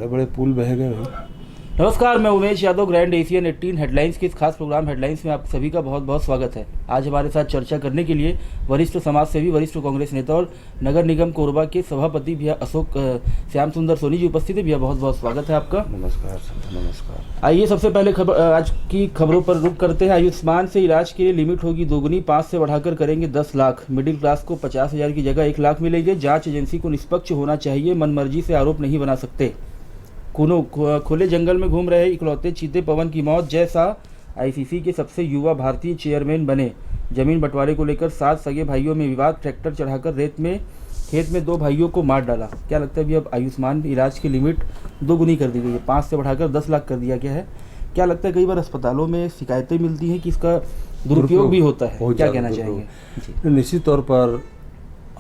बड़े बड़े पुल बह गए भाई। नमस्कार, मैं Umesh Yadav, grand Asian 18 headlines के इस खास प्रोग्राम हेडलाइंस में आप सभी का बहुत बहुत स्वागत है। आज हमारे साथ चर्चा करने के लिए वरिष्ठ समाजसेवी, वरिष्ठ कांग्रेस नेता और नगर निगम कोरबा के सभापति भैया अशोक श्याम सुंदर सोनी जी उपस्थित है। भैया बहुत बहुत स्वागत है आपका। नमस्कार सर, नमस्कार। आइए सबसे पहले आज की खबरों पर रुख करते हैं। आयुष्मान से इलाज के लिए लिमिट होगी दोगुनी, 5 से बढ़ाकर करेंगे 10 लाख। मिडिल क्लास को 50,000 की जगह 1 लाख मिलेंगे। जांच एजेंसी को निष्पक्ष होना चाहिए, मनमर्जी से आरोप नहीं बना सकते। खुले जंगल में घूम रहे इकलौते चीते पवन की मौत। जय शाह आईसीसी के सबसे युवा भारतीय चेयरमैन बने। जमीन बंटवारे को लेकर 7 सगे भाइयों में विवाद। ट्रैक्टर चढ़ाकर खेत में 2 भाइयों को मार डाला। क्या लगता है भी अब आयुष्मान इलाज की लिमिट दोगुनी कर दी गई है, 5 से बढ़ाकर 10 लाख कर दिया गया है। क्या लगता है कई बार अस्पतालों में शिकायतें मिलती हैं कि इसका दुरुपयोग भी होता है, क्या कहना चाहेंगे? निश्चित तौर पर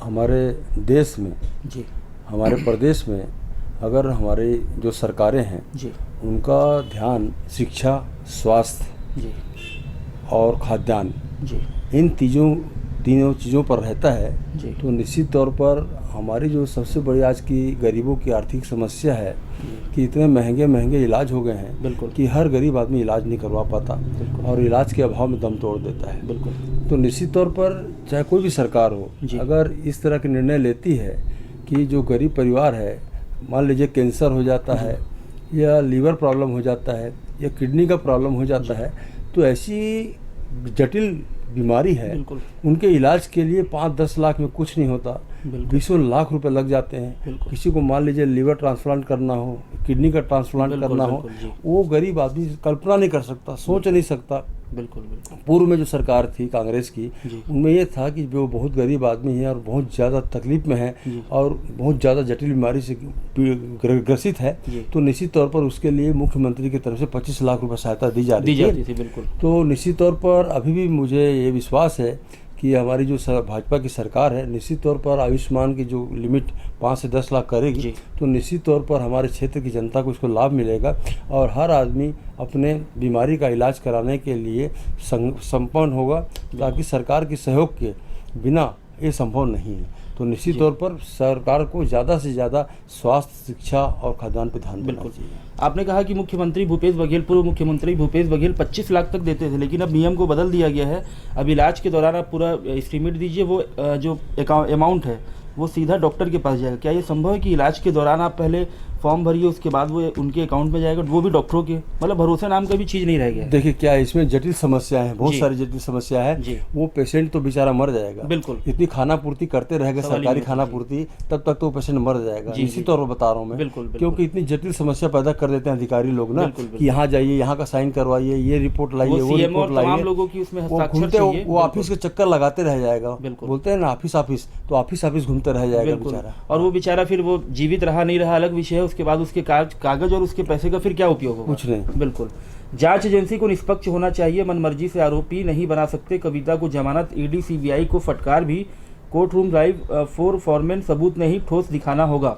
हमारे देश में जी, हमारे प्रदेश में अगर हमारी जो सरकारें हैं जी, उनका ध्यान शिक्षा, स्वास्थ्य जी, और खाद्यान्न, जी, इन तीनों चीज़ों पर रहता है जी, तो निश्चित तौर पर हमारी जो सबसे बड़ी आज की गरीबों की आर्थिक समस्या है कि इतने महंगे महंगे इलाज हो गए हैं बिल्कुल कि हर गरीब आदमी इलाज नहीं करवा पाता और इलाज के अभाव में दम तोड़ देता है। बिल्कुल। तो निश्चित तौर पर चाहे कोई भी सरकार हो, अगर इस तरह के निर्णय लेती है कि जो गरीब परिवार है, मान लीजिए कैंसर हो जाता है या लीवर प्रॉब्लम हो जाता है या किडनी का प्रॉब्लम हो जाता है, तो ऐसी जटिल बीमारी है, उनके इलाज के लिए 5-10 लाख में कुछ नहीं होता, 20 लाख रुपए लग जाते हैं। किसी को मान लीजिए लीवर ट्रांसप्लांट करना हो, किडनी का ट्रांसप्लांट करना हो, वो गरीब आदमी कल्पना नहीं कर सकता, सोच नहीं सकता। बिल्कुल। पूर्व में जो सरकार थी कांग्रेस की, उनमें ये था कि जो बहुत गरीब आदमी है और बहुत ज़्यादा तकलीफ में है और बहुत ज़्यादा जटिल बीमारी से ग्रसित है, तो निश्चित तौर पर उसके लिए मुख्यमंत्री की तरफ से 25 लाख रुपए सहायता दी जाती थी। बिल्कुल। तो निश्चित तौर पर अभी भी मुझे ये विश्वास है कि हमारी जो भाजपा की सरकार है निश्चित तौर पर आयुष्मान की जो लिमिट 5 से 10 लाख करेगी, तो निश्चित तौर पर हमारे क्षेत्र की जनता को इसको लाभ मिलेगा और हर आदमी अपने बीमारी का इलाज कराने के लिए संपन्न होगा, ताकि सरकार के सहयोग के बिना ये संभव नहीं है। तो निश्चित तौर पर सरकार को ज़्यादा से ज़्यादा स्वास्थ्य, शिक्षा और खाद्यान्न पर ध्यान देना चाहिए। आपने कहा कि मुख्यमंत्री भूपेश बघेल, पूर्व मुख्यमंत्री भूपेश बघेल 25 लाख तक देते थे, लेकिन अब नियम को बदल दिया गया है। अब इलाज के दौरान आप पूरा एस्टीमेट दीजिए, वो जो अमाउंट है वो सीधा डॉक्टर के पास जाएगा। क्या ये संभव है कि इलाज के दौरान आप पहले फॉर्म भरिए, उसके बाद वो उनके अकाउंट में जाएगा, वो भी डॉक्टरों के, मतलब भरोसे नाम का भी चीज़ नहीं रह गया? देखिए क्या है, इसमें जटिल समस्या है, बहुत सारी जटिल समस्या है। वो पेशेंट तो बेचारा मर जाएगा, बिल्कुल। इतनी खाना पूर्ति करते रहेगा, सरकारी खाना पूर्ति, तब तक तो पेशेंट मर जाएगा। इसी तौर पर बता रहा हूँ मैं, बिल्कुल। क्योंकि इतनी जटिल समस्या पैदा कर देते हैं अधिकारी लोग ना, कि यहाँ जाइए, यहाँ का साइन करवाइए, ये रिपोर्ट लाइए, वो रिपोर्ट लाइए, लोगों की उसमें वो ऑफिस के चक्कर लगाते रह जाएगा। बोलते हैं ना ऑफिस, तो ऑफिस घूमते रह जाएगा बेचारा। और वो बेचारा फिर वो जीवित रहा नहीं रहा अलग विषय है, उसके बाद उसके कागज और उसके पैसे का फिर क्या उपयोग होगा? कुछ नहीं। बिल्कुल। जांच एजेंसी को निष्पक्ष होना चाहिए, मनमर्जी से आरोपी नहीं बना सकते। कविता को जमानत, ईडी सीबीआई को फटकार भी। कोर्ट रूम ड्राइव 4 फॉरमैन सबूत नहीं, ठोस दिखाना होगा।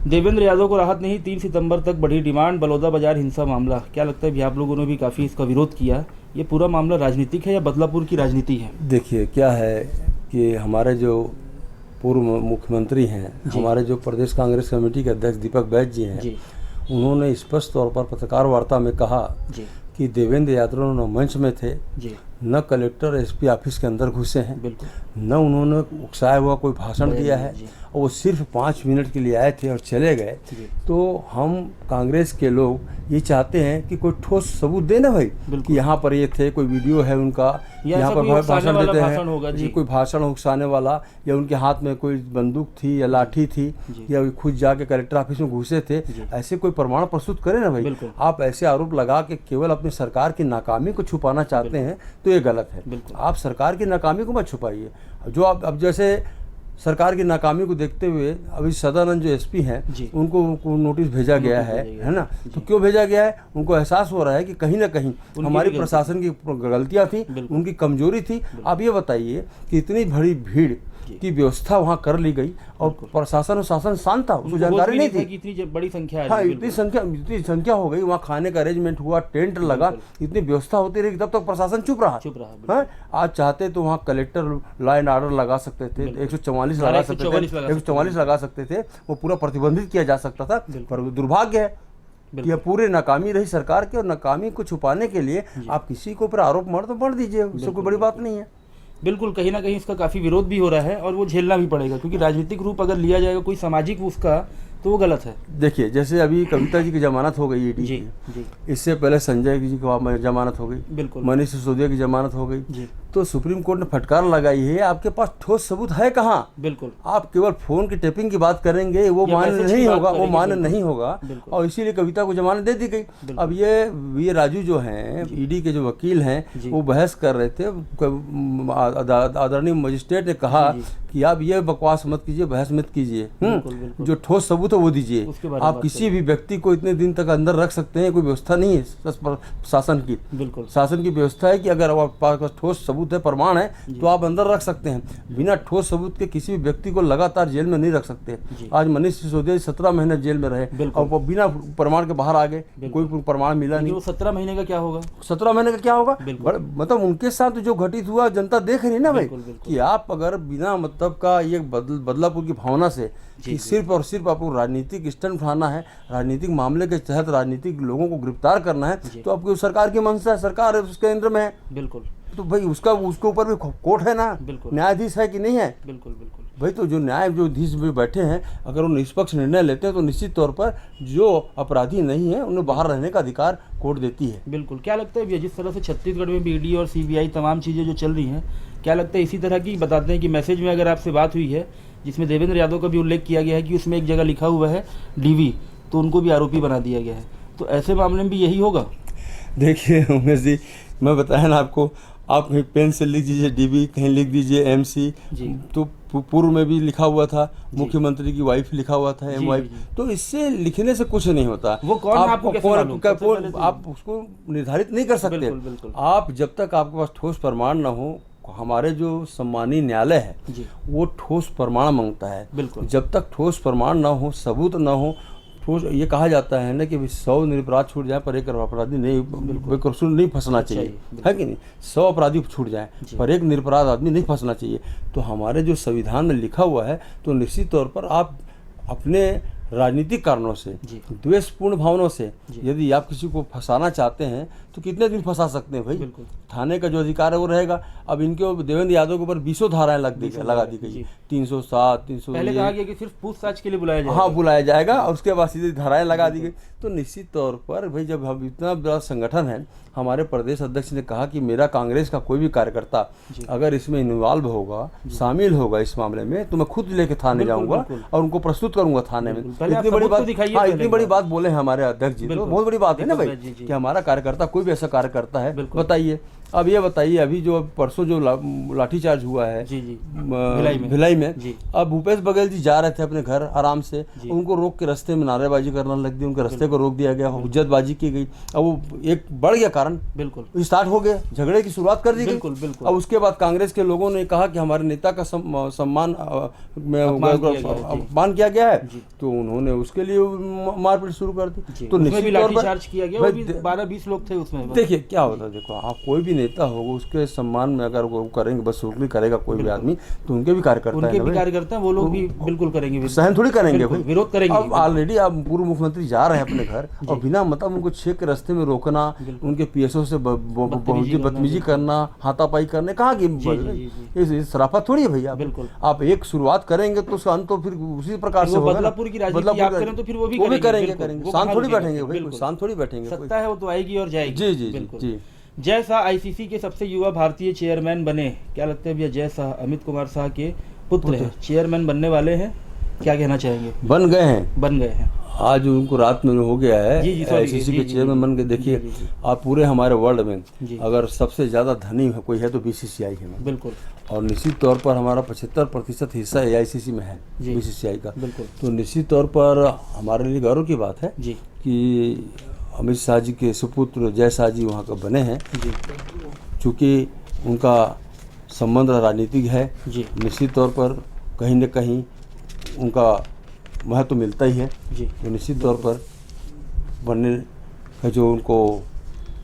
देवेंद्र यादव को राहत नहीं, 3 सितंबर तक बढ़ी डिमांड। बलौदा बाजार हिंसा मामला, क्या लगता है भी आप लोगों ने भी काफ़ी इसका विरोध किया, ये पूरा मामला राजनीतिक है या बदलापुर की राजनीति है? देखिए क्या है कि हमारे जो पूर्व मुख्यमंत्री हैं, हमारे जो प्रदेश कांग्रेस कमेटी के अध्यक्ष दीपक बैज जी हैं, उन्होंने स्पष्ट तौर पर पत्रकार वार्ता में कहा कि देवेंद्र यादव न मंच में थे, न कलेक्टर एसपी ऑफिस के अंदर घुसे हैं, न उन्होंने उकसाया हुआ कोई भाषण दिया है, और वो सिर्फ 5 मिनट के लिए आए थे और चले गए। तो हम कांग्रेस के लोग ये चाहते हैं कि कोई ठोस सबूत देना भाई, कि यहाँ पर ये थे, कोई वीडियो है उनका, यहाँ पर भाषण देते हैं जी, कोई भाषण उकसाने वाला, या उनके हाथ में कोई बंदूक थी या लाठी थी, या खुद जाके कलेक्टर ऑफिस में घुसे थे, ऐसे कोई प्रमाण प्रस्तुत करें ना भाई। आप ऐसे आरोप लगा के केवल अपनी सरकार की नाकामी को छुपाना चाहते हैं तो ये गलत है। आप सरकार की नाकामी को मत छुपाइए। जो आप अब जैसे सरकार की नाकामी को देखते हुए अभी सदानंद जो एसपी हैं उनको नोटिस भेजा गया है ना, तो क्यों भेजा गया है? उनको एहसास हो रहा है कि कहीं ना कहीं हमारी प्रशासन की गलतियां थी, उनकी कमजोरी थी। आप ये बताइए कि इतनी बड़ी भीड़ की व्यवस्था वहाँ कर ली गई और प्रशासन और शासन शांत था, उसको जानकारी नहीं थी कि इतनी बड़ी संख्या है। हाँ, इतनी संख्या हो गई, वहाँ खाने का अरेंजमेंट हुआ, टेंट लगा, इतनी व्यवस्था होती रही, तब तक प्रशासन चुप रहा। हाँ, आज चाहते तो वहाँ कलेक्टर लॉ एंड ऑर्डर लगा सकते थे, 144 लगा सकते थे, 144 लगा सकते थे, वो पूरा प्रतिबंधित किया जा सकता था। पर दुर्भाग्य है कि यह पूरे नाकामी रही सरकार की, और नाकामी को छुपाने के लिए आप किसी को ऊपर आरोप मर तो मर दीजिए, उससे कोई बड़ी बात नहीं है। बिल्कुल, कहीं ना कहीं इसका काफ़ी विरोध भी हो रहा है और वो झेलना भी पड़ेगा, क्योंकि राजनीतिक रूप अगर लिया जाएगा कोई सामाजिक उसका, तो वो गलत है। देखिए, जैसे अभी कविता जी की जमानत हो गई ईडी की, इससे पहले संजय जी की जमानत हो गई, बिल्कुल, मनीष सिसोदिया की जमानत हो गई, तो सुप्रीम कोर्ट ने फटकार लगाई है, आपके पास ठोस सबूत है कहाँ? बिल्कुल, आप केवल फोन की टेपिंग की बात करेंगे, वो मान्य नहीं होगा, वो मान्य नहीं होगा, और इसीलिए कविता को जमानत दे दी गई। अब ये राजू जो हैं, ईडी के जो वकील हैं, वो बहस कर रहे थे, आदरणीय मजिस्ट्रेट ने कहा कि आप ये बकवास मत कीजिए, बहस मत कीजिए, जो ठोस सबूत है वो दीजिए। आप किसी भी व्यक्ति को इतने दिन तक अंदर रख सकते हैं, कोई व्यवस्था नहीं है शासन की। बिल्कुल, शासन की व्यवस्था है कि अगर आपके पास ठोस सबूत है, प्रमाण है, तो आप अंदर रख सकते हैं। बिना ठोस सबूत के किसी भी व्यक्ति को लगातार जेल में नहीं रख सकते। आज मनीष सिसोदिया 17 महीने जेल में रहे और वो बिना प्रमाण के बाहर आ गए, कोई प्रमाण मिला नहीं। 17 महीने का क्या होगा? 17 महीने का क्या होगा? मतलब उनके साथ जो घटित हुआ, जनता देख रही ना भाई, कि आप अगर बिना मतलब का ये बदलापुर की भावना से कि सिर्फ और सिर्फ आपको राजनीतिक स्टंट उठाना है, राजनीतिक मामले के तहत राजनीतिक लोगों को गिरफ्तार करना है, तो आपकी सरकार की मंशा है, सरकार उसके केंद्र में है। बिल्कुल, तो भाई उसके ऊपर भी कोर्ट है ना, न्यायाधीश है कि नहीं है? बिल्कुल बिल्कुल भाई, तो जो न्यायाधीश भी बैठे हैं, अगर वो निष्पक्ष निर्णय लेते हैं तो निश्चित तौर पर जो अपराधी नहीं है उन्हें बाहर रहने का अधिकार कोर्ट देती है। बिल्कुल। क्या लगता है भैया, जिस तरह से छत्तीसगढ़ में भी ईडी और सीबीआई तमाम चीज़ें जो चल रही हैं, क्या लगता है इसी तरह की बताते हैं कि मैसेज में अगर आपसे बात हुई है जिसमें देवेंद्र यादव का भी उल्लेख किया गया है कि उसमें एक जगह लिखा हुआ है डीवी, तो उनको भी आरोपी बना दिया गया है, तो ऐसे मामले में भी यही होगा? देखिए उमेश जी, मैं बताया ना आपको, आप कहीं पेन से लिख दीजिए डीबी, कहीं लिख दीजिए एमसी, तो पूर्व में भी लिखा हुआ था, मुख्यमंत्री की वाइफ लिखा हुआ था एम वाइफ, तो इससे लिखने से कुछ नहीं होता। वो कौन आपको कैसे मालूम? आप उसको निर्धारित नहीं कर सकते। आप जब तक आपके पास ठोस प्रमाण न हो, हमारे जो सम्मानीय न्यायालय है वो ठोस प्रमाण मांगता है। बिल्कुल, जब तक ठोस प्रमाण न हो, सबूत न हो, ठोस, ये कहा जाता है ना कि 100 निरपराध छूट जाए पर एक अपराधी नहीं फंसना चाहिए, है कि नहीं? 100 अपराधी छूट जाए पर एक निरपराध आदमी नहीं फंसना चाहिए। तो हमारे जो संविधान में लिखा हुआ है, तो निश्चित तौर पर आप अपने राजनीतिक कारणों से, द्वेषपूर्ण भावनाओं से यदि आप किसी को फंसाना चाहते हैं तो कितने दिन फंसा सकते हैं भाई? थाने का जो अधिकार है वो रहेगा। अब इनके देवेंद्र यादव के ऊपर 20 धाराएं लगा दी गई, 307, 300। पहले कहा गया कि सिर्फ पूछताछ के लिए बुलाया जाएगा। हाँ, बुलाया जाएगा, और उसके बाद सीधे धाराएं लगा दी गई। तो निश्चित तौर पर भाई, जब हम इतना बड़ा संगठन है, हमारे प्रदेश अध्यक्ष ने कहा कि मेरा कांग्रेस का कोई भी कार्यकर्ता अगर इसमें इन्वॉल्व होगा, शामिल होगा इस मामले में, तो मैं खुद लेके थाने जाऊंगा और उनको प्रस्तुत करूंगा थाने में। इतनी बड़ी बात, हाँ, इतनी बड़ी बात बोले हमारे अध्यक्ष जी, तो बहुत बड़ी बात है ना भाई, कि हमारा कार्यकर्ता कोई भी ऐसा कार्यकर्ता है। बताइए, अब ये बताइए, अभी जो परसों जो लाठीचार्ज हुआ है भिलाई में, अब भूपेश बघेल जी जा रहे थे अपने घर आराम से, उनको रोक के रास्ते में नारेबाजी करना लग दी, उनके रास्ते को रोक दिया गया, हुज्जतबाजी की गई। अब वो एक बढ़ गया कारण, बिल्कुल स्टार्ट हो गया, झगड़े की शुरुआत कर दी गई। अब उसके बाद कांग्रेस के लोगों ने कहा कि हमारे नेता का सम्मान अपमान किया गया है, तो उन्होंने उसके लिए मारपीट शुरू कर दी। तो निश्चित तौर पर 12-20 लोग थे उसमें। देखिए क्या होता है, देखो आप कोई भी नेता होगा, उसके सम्मान में अगर वो करेंगे, बदसलूकी करेगा कोई भी आदमी, तो उनके भी कार्यकर्ता हैं, वो लोग भी बिल्कुल करेंगे, सहन थोड़ी करेंगे भाई, विरोध करेंगे। अब ऑलरेडी आप पूर्व मुख्यमंत्री जा रहे हैं अपने घर, और बिना मतलब उनको छेक के रास्ते में रोकना, उनके पीएसओ से बदतमीजी करना, हाथापाई करने, कहाँ की शराफत थोड़ी है भैया। बिल्कुल, आप एक शुरुआत करेंगे तो उसका अंत तो फिर उसी प्रकार से होगा। बदलापुर की राजनीति आप करें तो फिर वो भी करेंगे, शांत थोड़ी बैठेंगे भाई, शांत थोड़ी बैठेंगे। सत्ता है वो तो आएगी और जाएगी। जी जी जी। जय शाह आईसीसी के सबसे युवा भारतीय चेयरमैन बने, क्या लगता है भैया? जय शाह अमित कुमार शाह के पुत्र हैं, चेयरमैन बनने वाले हैं, क्या कहना चाहेंगे? बन गए हैं, आज उनको रात में हो गया है आईसीसी के चेयरमैन बन के। देखिए, आप पूरे हमारे वर्ल्ड में अगर सबसे ज्यादा धनी है कोई है तो बीसीसीआई है। बिल्कुल, और निश्चित तौर पर हमारा 75% हिस्सा एआईसीसी में है बीसीसीआई का। बिल्कुल, तो निश्चित तौर पर हमारे लिए गौरव की बात है कि अमित शाह जी के सुपुत्र जय शाह जी वहाँ का बने हैं। चूँकि उनका संबंध राजनीतिक है, जी निश्चित तौर पर कहीं न कहीं उनका महत्व तो मिलता ही है। जी तो निश्चित तौर पर बनने का जो उनको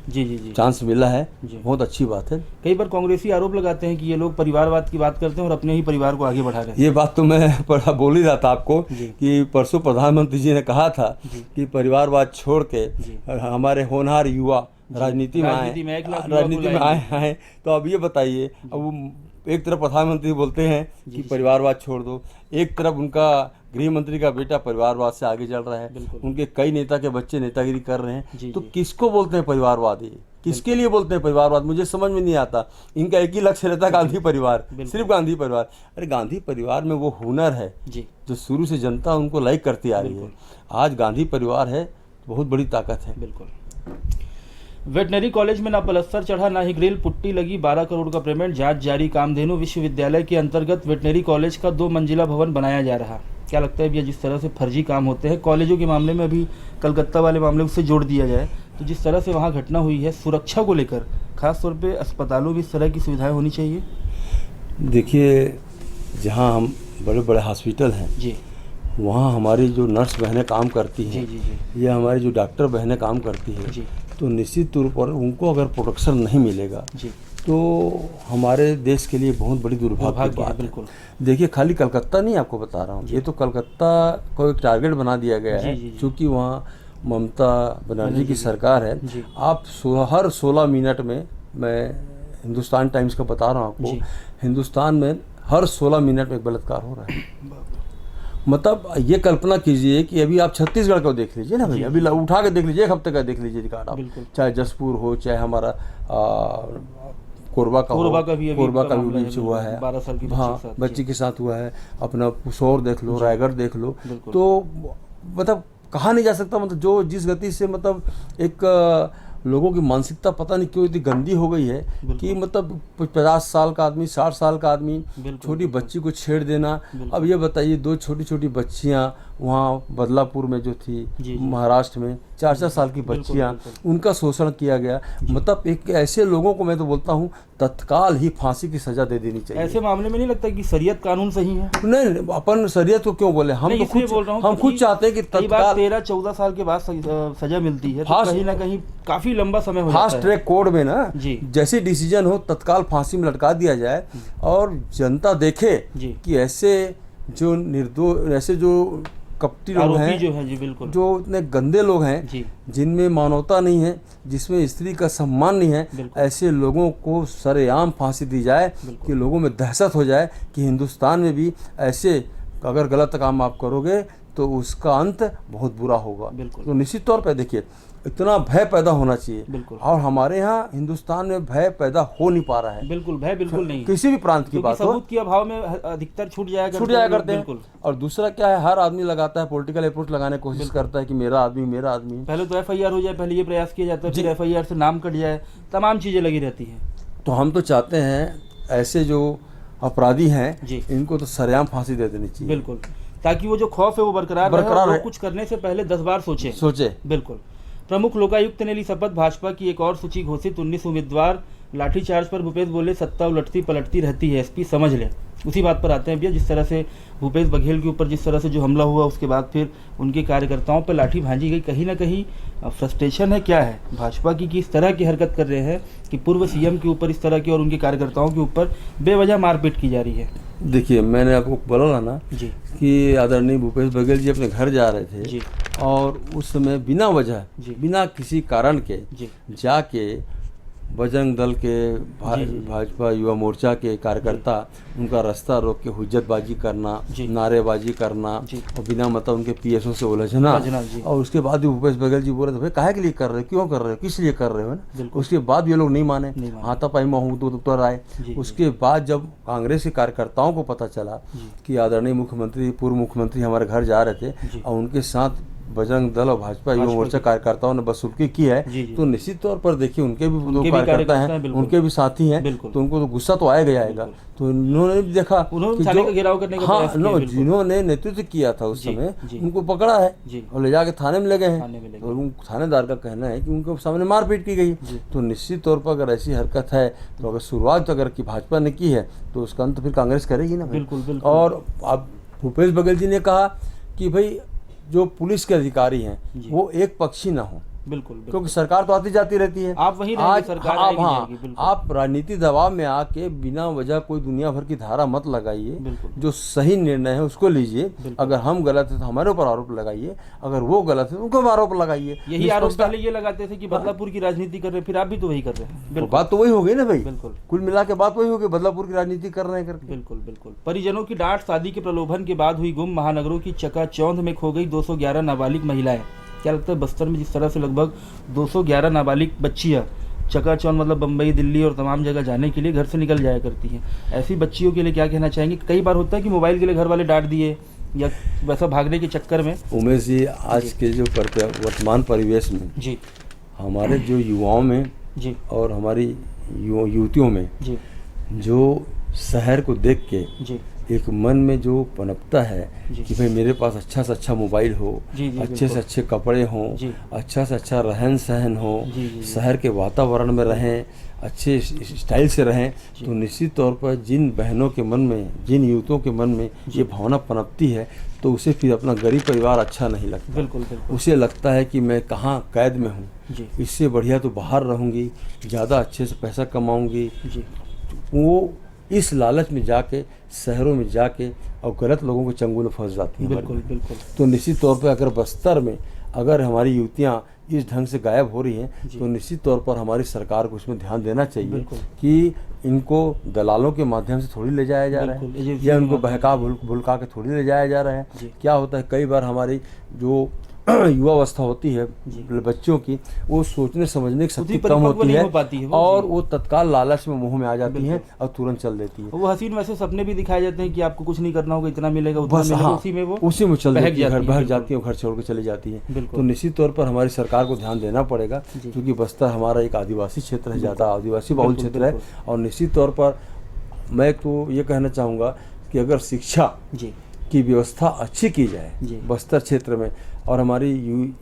जी जी जी चांस मिला है, जी। बहुत अच्छी बात है। कई बार कांग्रेसी आरोप लगाते हैं कि ये लोग परिवारवाद की बात करते हैं और अपने ही परिवार को आगे बढ़ा रहे हैं। ये बात तो मैं बोल ही रहा था आपको जी। कि परसों प्रधानमंत्री जी ने कहा था जी। कि परिवारवाद छोड़ के जी। हमारे होनहार युवा राजनीति में आए, राजनीति में 1 लाख युवा को राजनीति में आए। तो अब ये बताइए, अब वो एक तरफ प्रधानमंत्री बोलते हैं कि परिवारवाद छोड़ दो, एक तरफ उनका गृह मंत्री का बेटा परिवारवाद से आगे चल रहा है, उनके कई नेता के बच्चे नेतागिरी कर रहे हैं। तो किसको बोलते हैं परिवारवाद? ये किसके लिए बोलते हैं परिवारवाद? मुझे समझ में नहीं आता। इनका एक ही लक्ष्य रहता है, गांधी परिवार, सिर्फ गांधी परिवार। अरे गांधी परिवार में वो हुनर है जो शुरू से जनता उनको लाइक करती आ रही है। आज गांधी परिवार है, बहुत बड़ी ताकत है। बिल्कुल। वेटनरी कॉलेज में ना पलस्तर चढ़ा ना ही ग्रिल, पुट्टी लगी, 12 करोड़ का पेमेंट, जांच जारी। कामधेनु विश्वविद्यालय के अंतर्गत वेटनरी कॉलेज का 2 मंजिला भवन बनाया जा रहा। क्या लगता है भैया, जिस तरह से फर्जी काम होते हैं कॉलेजों के मामले में, अभी कलकत्ता वाले मामले से जोड़ दिया जाए तो जिस तरह से वहाँ घटना हुई है, सुरक्षा को लेकर खासतौर पे अस्पतालों में इस तरह की सुविधाएं होनी चाहिए। देखिए, जहाँ हम बड़े बड़े हॉस्पिटल हैं जी, वहाँ हमारी जो नर्स बहनें काम करती हैं, जी जी जी, या हमारी जो डॉक्टर बहनें काम करती हैं, जी तो निश्चित तौर पर उनको अगर प्रोटेक्शन नहीं मिलेगा जी, तो हमारे देश के लिए बहुत बड़ी दुर्भाग्य की बात है। बिल्कुल। देखिए, खाली कलकत्ता नहीं, आपको बता रहा हूँ, ये तो कलकत्ता को एक टारगेट बना दिया गया है, क्योंकि वहाँ ममता बनर्जी की सरकार है। आप हर 16 मिनट में, मैं हिंदुस्तान टाइम्स का बता रहा हूँ आपको, हिंदुस्तान में हर 16 मिनट में एक बलात्कार हो रहा है। मतलब ये कल्पना कीजिए कि अभी आप छत्तीसगढ़ को देख लीजिए ना भैया, अभी उठा के देख लीजिए, 1 हफ्ते का देख लीजिए रिकॉर्ड आप, चाहे जसपुर हो, चाहे हमारा कोरबा का भी हुआ है, 12 साल की हाँ बच्ची के साथ हुआ है, अपना पुसौर देख लो, रायगढ़ देख लो। तो मतलब कहा नहीं जा सकता, मतलब जो जिस गति से मतलब एक लोगों की मानसिकता पता नहीं क्यों इतनी गंदी हो गई है कि मतलब 50 साल का आदमी, 60 साल का आदमी छोटी बच्ची को छेड़ देना। अब ये बताइए, 2 छोटी छोटी बच्चियां वहाँ बदलापुर में जो थी महाराष्ट्र में, 4-4 साल की बच्चियां, उनका शोषण किया गया। मतलब एक ऐसे लोगों को मैं तो बोलता हूँ तत्काल ही फांसी की सजा दे देनी चाहिए। ऐसे मामले में नहीं लगता कि शरीयत कानून सही है? नहीं, अपन शरीयत को क्यों बोले, हम तो खुद बोल रहा हूँ, हम खुद चाहते हैं कि तत्काल 13-14 साल के बाद सजा मिलती है, तो कहीं ना कहीं काफी लंबा समय हो जाता है। फास्ट ट्रैक कोर्ट में ना जैसे डिसीजन हो तत्काल फांसी में लटका दिया जाए, और जनता देखे कि ऐसे जो निर्दोष, ऐसे जो कपटी लोग हैं, जो है जी, बिल्कुल, जो इतने गंदे लोग हैं, जिनमें मानवता नहीं है, जिसमें स्त्री का सम्मान नहीं है, ऐसे लोगों को सरेआम फांसी दी जाए कि लोगों में दहशत हो जाए कि हिंदुस्तान में भी ऐसे अगर गलत काम आप करोगे तो उसका अंत बहुत बुरा होगा। तो निश्चित तौर पर देखिए, इतना भय पैदा होना चाहिए, और हमारे यहाँ हिंदुस्तान में भय पैदा हो नहीं पा रहा है। बिल्कुल, भय बिल्कुल नहीं, किसी भी प्रांत की बात हो, सबूत के अभाव में अधिकतर छूट जाया करते हैं। और दूसरा क्या है, हर आदमी लगाता है, पॉलिटिकल अप्रोच लगाने की कोशिश करता है कि मेरा आदमी, मेरा आदमी। पहले तो FIR हो जाए, पहले ये प्रयास किया जाता है, फिर FIR से नाम कट जाए, तमाम चीजें लगी रहती हैं। तो हम तो चाहते हैं ऐसे जो अपराधी हैं इनको तो सरेआम फांसी दे देनी चाहिए, बिल्कुल, ताकि वो जो खौफ है वो बरकरार रहे, कुछ करने से पहले 10 बार सोचे। बिल्कुल। प्रमुख लोकायुक्त ने ली शपथ, भाजपा की एक और सूची घोषित, 19 उम्मीदवार। लाठीचार्ज पर भूपेश बोले सत्ता उलटती पलटती रहती है, SP समझ लें। उसी बात पर आते हैं भैया, जिस तरह से भूपेश बघेल के ऊपर जिस तरह से जो हमला हुआ, उसके बाद फिर उनके कार्यकर्ताओं पर लाठी भांजी गई, कहीं ना कहीं फ्रस्ट्रेशन है, क्या है भाजपा की कि इस तरह की हरकत कर रहे हैं कि पूर्व CM के ऊपर इस तरह की और उनके कार्यकर्ताओं के ऊपर बेवजह मारपीट की जा रही है? देखिए, मैंने आपको बोला ना कि आदरणीय भूपेश बघेल जी अपने घर जा रहे थे और उस समय बिना वजह, बिना किसी कारण के जाके बजरंग दल के, भाजपा युवा मोर्चा के कार्यकर्ता उनका रास्ता रोक के हुज्जतबाजी करना, नारेबाजी करना, और बिना मतलब उनके PSO से उलझना, और उसके बाद भी भूपेश बघेल जी बोल रहे थे, भाई काहे के लिए कर रहे हो, क्यों कर रहे हो, किस लिए कर रहे हो ना। उसके बाद भी ये लोग नहीं माने, हाथापाई में उतर आए। उसके बाद जब कांग्रेस के कार्यकर्ताओं को पता चला कि आदरणीय मुख्यमंत्री, पूर्व मुख्यमंत्री हमारे घर जा रहे थे और उनके साथ बजरंग दल और भाजपा युवा मोर्चा कार्यकर्ताओं ने बदसलूकी की है, तो निश्चित तौर पर देखिए उनके भी दो कार्यकर्ता हैं, उनके भी साथी हैं, तो उनको तो गुस्सा तो आएगा ही आएगा। तो इन्होंने भी देखा कि जिन्होंने नेतृत्व किया था उस समय उनको पकड़ा है और ले जाके थाने में लगे हैं, और उन थानेदार का कहना है कि उनके सामने मारपीट की गई। तो निश्चित तौर पर अगर ऐसी हरकत है तो अगर शुरुआत अगर की भाजपा ने की है तो उसका अंत फिर कांग्रेस करेगी ना। बिल्कुल। और अब भूपेश बघेल जी ने कहा कि भाई जो पुलिस के अधिकारी हैं वो एक पक्षी ना हो, बिल्कुल, क्योंकि सरकार तो आती जाती रहती है। आप वही रहेंगे, सरकार आएगी जाएगी, बिल्कुल। आप राजनीति दबाव में आके बिना वजह कोई दुनिया भर की धारा मत लगाइए, जो सही निर्णय है उसको लीजिए। अगर हम गलत है तो हमारे ऊपर आरोप लगाइए, अगर वो गलत है तो उनको आरोप लगाइए। यही आरोप पहले ये लगाते थे कि बदलापुर की राजनीति कर रहे, फिर आप भी तो वही कर रहे हैं। बात तो वही हो गई ना भाई, बिल्कुल। कुल मिला के बात वही हो गई, बदलापुर की राजनीति कर रहे हैं करके। बिल्कुल। परिजनों की डांट, शादी के प्रलोभन के बाद हुई गुम, महानगरों की चकाचौंध में खो गई 211 नाबालिग महिलाएं। क्या लगता है बस्तर में जिस तरह से लगभग 211 नाबालिग बच्चियाँ चकाचौंध मतलब बम्बई, दिल्ली और तमाम जगह जाने के लिए घर से निकल जाया करती हैं, ऐसी बच्चियों के लिए क्या कहना चाहेंगे? कई बार होता है कि मोबाइल के लिए घर वाले डांट दिए या वैसा भागने के चक्कर में। उमेश जी, आज के जो वर्तमान परिवेश में जी हमारे जो युवाओं में जी और हमारी युवतियों में जी जो शहर को देख के जी एक मन में जो पनपता है कि भाई मेरे पास अच्छा से अच्छा मोबाइल हो, अच्छे से अच्छे कपड़े हों, अच्छा से अच्छा रहन सहन हो, शहर के वातावरण में रहें, अच्छे स्टाइल से रहें, तो निश्चित तौर पर जिन बहनों के मन में, जिन युवतियों के मन में ये भावना पनपती है तो उसे फिर अपना गरीब परिवार अच्छा नहीं लगता। बिल्कुल। उसे लगता है कि मैं कहाँ कैद में हूँ, इससे बढ़िया तो बाहर रहूँगी, ज़्यादा अच्छे से पैसा कमाऊँगी। वो इस लालच में जाके शहरों में जाके और गलत लोगों के चंगुल में फंस जाती हैं। बिल्कुल। तो निश्चित तौर पर अगर बस्तर में अगर हमारी युवतियाँ इस ढंग से गायब हो रही हैं तो निश्चित तौर पर हमारी सरकार को इसमें ध्यान देना चाहिए कि इनको दलालों के माध्यम से थोड़ी ले जाया जा रहा है या उनको बहका भुलका के थोड़ी ले जाया जा रहा है। क्या होता है कई बार हमारी जो युवा अवस्था होती है बच्चों की, वो सोचने समझने की शक्ति कम होती है और वो तत्काल लालच में मुंह में आ जाती है और तुरंत चल देती है। वो हसीन वैसे सपने भी दिखाए जाते हैं कि आपको कुछ नहीं करना होगा, इतना मिलेगा उतना मिलेगा, उसी में चल देती है, भाग जाती है, घर छोड़ के चली जाती है। तो निश्चित तौर पर हमारी सरकार को ध्यान देना पड़ेगा, क्योंकि बस्तर हमारा एक आदिवासी क्षेत्र है, ज़्यादा आदिवासी बहुल क्षेत्र है। और निश्चित तौर पर मैं तो ये कहना चाहूँगा कि अगर शिक्षा की व्यवस्था अच्छी की जाए बस्तर क्षेत्र में और हमारी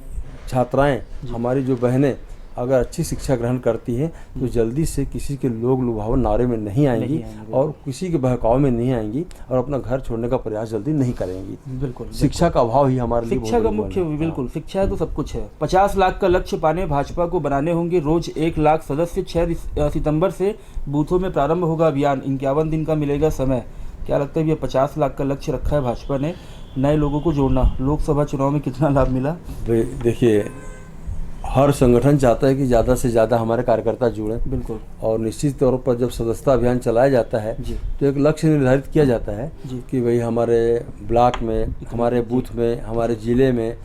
छात्राएं, हमारी जो बहनें अगर अच्छी शिक्षा ग्रहण करती हैं तो जल्दी से किसी के लोग लुभाव नारे में नहीं आएंगी और किसी के बहकाव में नहीं आएंगी और अपना घर छोड़ने का प्रयास जल्दी नहीं करेंगी। बिल्कुल। शिक्षा का अभाव ही हमारे लिए शिक्षा का मुख्य, बिल्कुल शिक्षा है तो सब कुछ है। 50 लाख का लक्ष्य पाने भाजपा को बनाने होंगे रोज 1 लाख सदस्य। 6 सितंबर से बूथों में प्रारंभ होगा अभियान, 51 दिन का मिलेगा समय। क्या लगता है ये 50 लाख का लक्ष्य रखा है भाजपा ने, नए लोगों को जोड़ना, लोकसभा चुनाव में कितना लाभ मिला? देखिए, हर संगठन चाहता है कि ज़्यादा से ज़्यादा हमारे कार्यकर्ता जुड़ें। बिल्कुल। और निश्चित तौर पर जब सदस्यता अभियान चलाया जाता है तो एक लक्ष्य निर्धारित किया जाता है कि भाई हमारे ब्लॉक में, हमारे बूथ में, हमारे ज़िले में